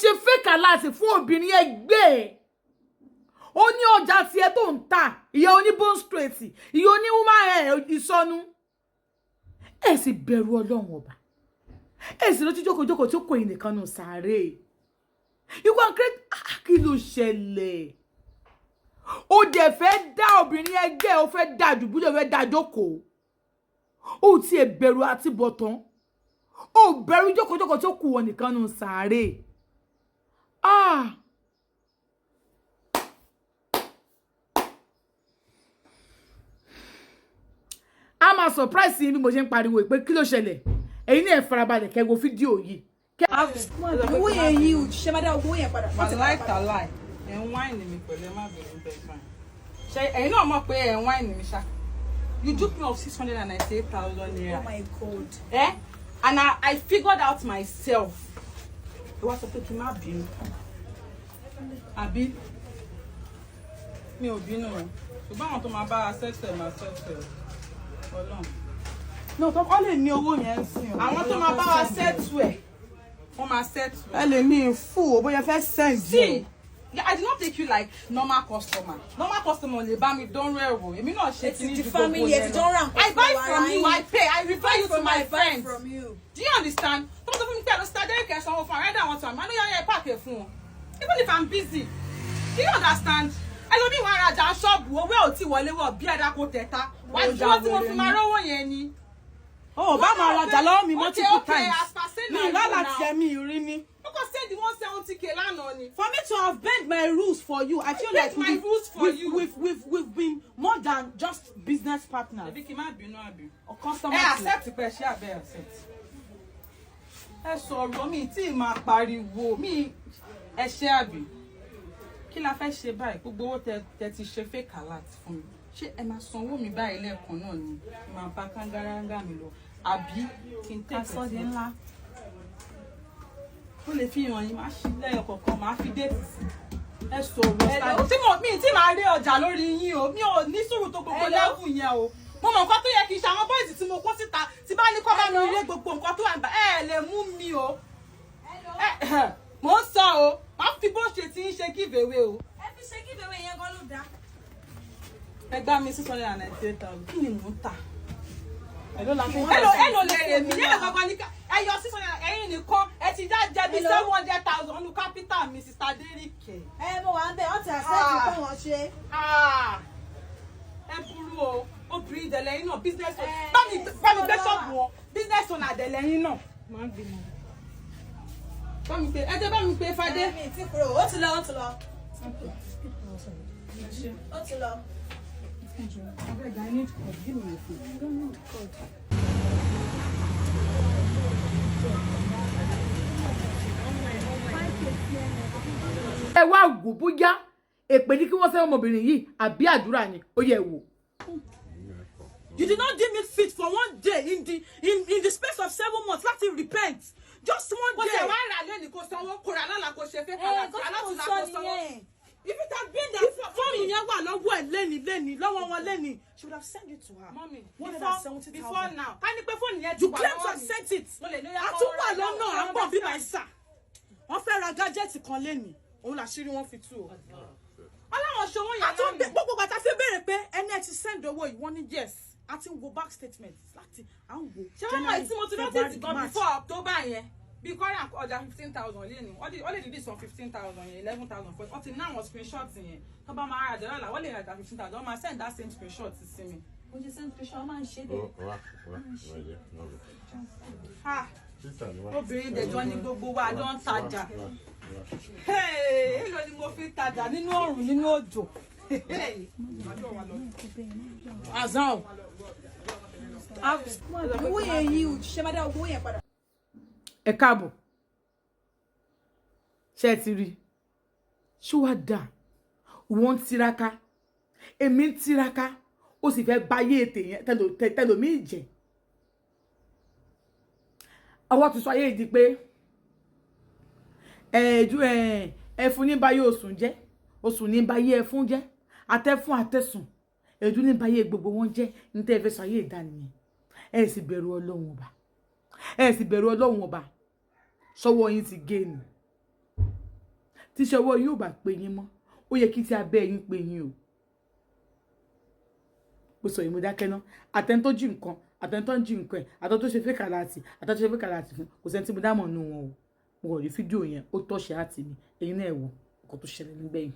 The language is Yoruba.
ṣe fake alert fún obìnrin ẹgbẹ́ ó ní ọjà tí ẹ tó ń tà ìyá oní bone straight ìyá oní woman hair ìsọnù ẹ sì bẹ̀rù Ọlọ́run ọba ẹ sì lọ tí jókòó tí ó kò yín nìkan nù sáré ìwọ create kí ló ṣẹlẹ̀ ó dẹ̀ fẹ́ dá obìnrin ẹgbẹ́ ó fẹ́ dá dùbúlẹ̀ ó fẹ́ dá jókòó ó ti ẹ bẹ̀rù àti bọ̀tán ó bẹ̀rù jókòó tí ó kù wọ́n nìkan nù sáré a máa surprise yín bí mo ṣe ń pariwo pé kí ló ṣẹlẹ̀ ẹ̀yin náà farabalẹ̀ kẹ́ wo fídíò yìí. owó yẹn yìí ò ṣe máa dá owó yẹn padà. láì ẹ̀ ń wáìnì mi pẹ̀lú ẹ má bẹ̀rù bẹ́ẹ̀ gbà. ṣe ẹ̀yin náà mọ̀ pé ẹ̀ ń wáìnì mi ṣá. You duped me of 698,000 naira. Oh my God. And I figured out myself. It was a pity má bínú. Àbí mi ò bínú o. Ṣùgbọ́n àwọn tó máa bá a ṣẹ̀ṣẹ̀ máa ṣẹ̀ṣẹ̀ Ọlọ́run. No, tó kọ́ lè ní owó yẹn sí o. Àwọn tó máa bá wa ṣẹ́tù ẹ̀. Wọ́n máa ṣẹ́tù ẹ̀. Ẹ lè ní fún o bóyá fẹ́ send you. See, I did not take you like normal customer. Normal customer lè bá mi dánrú ẹ̀wò. Èmi náà ṣe ti ní ju gbogbo yẹn lọ. I buy from you, I pay, I refer you to my friends. Do you understand? Tó bá sọ fún mi pé àlọ́ sí Adé kẹ́ sanwó fún àrẹ́dà wọn tó àmì. Àná yára ẹ̀ pààkì fún wọn. Even if I'm busy. Do you understand? Ẹlòmíì wọn arajà ṣọ́ọ̀bù owó ò tí wọlé wọ̀ bí ẹ̀dá kò tẹ̀ta. Wà á dúró tí mo fi máa rówó yẹn ni. Oh, bá máa rajà lọ́wọ́ mi multiple times. Mi lọ́la tiẹ̀ mi rí ni. Because say the 170K lánàá ni. For me to have bent my rules for you, I feel like we've been more than just business partners. Ẹbí kì í má bínú àbí. Or customers. Accept pé ṣé àbẹ́ accept. Ẹ sọ̀rọ̀ mi tí máa pariwo mi ẹ ṣé àbí. Kí la fẹ́ ṣe báyìí? Gbogbo owó tẹ ti ṣe fake alert fún mi. Ṣé ẹ máa sanwó mi báyìí lẹ́ẹ̀kan náà ni? Máa bá kángárángá mi lọ. Àbí kí n tẹ̀sí Asọ́dẹ ńlá. Ó lè fi hàn yín máa ṣí lẹ́yọ̀ kọ̀ọ̀kan máa fi déètì sí. Ẹ sọ̀rọ̀ tí màá rí ọjà lórí yín o. Mi ò ní sùúrù tó gbogbo lẹ́wù yẹn o. Mo mọ̀ nǹkan tó yẹ kí n ṣe àwọn bọ́ìsì tí mo kó síta tí bá ní kọ́ bá mi rí gbogbo nǹkan tó wà nígbà ẹ lè mú mi o. Mo ń sọ o. Máa fi bó ṣe ti ń ṣe giveaway o. Ẹ fi ṣe giveaway yẹn gan ló dá. Ẹ gbá mi 698,000. Kí ni mò ń tà? Hello la fi. Hello lè rè mí. Yẹ́n kankan ní ẹ yọ 600 ẹ̀yin nìkan ẹ ti já jẹbi 700,000 ní capital mi Sister Derike. Mo wà ń bẹ̀ wọ́n ti àṣẹ́jì pé wọ́n ṣe. Ẹ burú o. Obìnrin ìdẹ̀lẹ́yìn náà business owner. Bá mi gbé ṣọ́ọ̀bù wọn. Business owner àdẹ̀lẹ́yìn náà. Máa ń gbìmọ̀. Bá mi pé Fadé. Mi ti kúrò, ó ti lọ. Ó ti lọ. Ẹ wá wò bóyá èpè ní kí wọ́n fẹ́ ọmọbìnrin yìí àbí àdúrà ni ó yẹ wò. You did not deem it fit for one day in the space of 7 months. Láti repent. Just one day. Kò tẹ̀ wá rà lẹ́nu kò sanwó kò rà lọ́la kò ṣe fẹ́ kàlá kò sanwó. If it had been that phone yẹn wà lọ́wọ́ ẹ̀ lẹ́ni lọ́wọ́ wọn lẹ́ni, she would have sent it to her. Mommy, 170,000. before now. Ká ní pé fóònù yẹn ti You wà claim to lọ́wọ́ have mi. sent it. Mo lè ní A tún wà lọ́nà à ń bọ̀ bí my sir. Wọ́n fẹ́ ra gadget kan lẹ́ni. Òun làṣírí wọn fi tú o. Ọlọ́run ṣòwò yẹn Àtún lánàá. gbogbo bàtà fi béèrè pé ẹni ẹ ti send owó yìí wọ́n ní yes. A ti ń wo back statement láti à ń wo. Ṣé wọ́n mọ̀ tí mo ti notice gan before October yẹn? Bí kọ́rẹ́ ọjà 15,000 lẹ́nu. Ó lè dídí sọ 15,000 yẹn 11,000 first. Ó ti ní àwọn screenshot yẹn. Tó bá máa rajà lọ́la, wọ́n lè rajà 15,000. Wọ́n máa send that same screenshot sí mi. Mo ṣe send screenshot máa ń ṣe dé. Obìnrin dẹ̀jọ́ ní gbogbo wa ló ń tajà. Èló ni mo fi tajà nínú ọ̀run nínú òjò. Azan. Owó yẹn yìí ò ṣe máa dá owó yẹn padà. Ẹ káàbọ̀ ṣé ẹ ti rí ṣó wá dà wọ́n ń tiraka èmi ń tiraka ó sì fẹ́ báyé ètè yẹn tẹlòmíì jẹ́ ọwọ́ ti sọ ayé ìdí pé ẹ̀fún ní báyé òsùn jẹ́ òsùn ní báyé ẹ̀fún jẹ́ àtẹ̀fún àtẹ̀sùn ẹ̀dùn ní báyé gbogbo wọn jẹ́ ní tẹ́ ẹ fẹ́ sọ ayé ìdánìyẹn ẹ sì bẹ̀rù Ọlọ́run ọba ẹ sì bẹ̀rù Ọlọ́run ọba sọ́wọ́ yín ti gé ni tí ṣọwọ́ yín ò bá pé yín mọ́ ó yẹ kí tí abẹ́ yín pé yín o mo sọ ìmú dákẹ́ ná àtẹni tó jí nǹkan àtẹni tó ń jí nǹkan ẹ̀ àtẹni tó ṣe fake alert àtẹni tó ṣe fake alert fún kò sẹ́ni tí mo dámọ̀ nù wọn o mo kàn rí fídíò yẹn ó tọ́ṣẹ́ àti mi ẹ̀yin náà wò nǹkan tó ṣẹlẹ̀ nígbẹ̀yìn.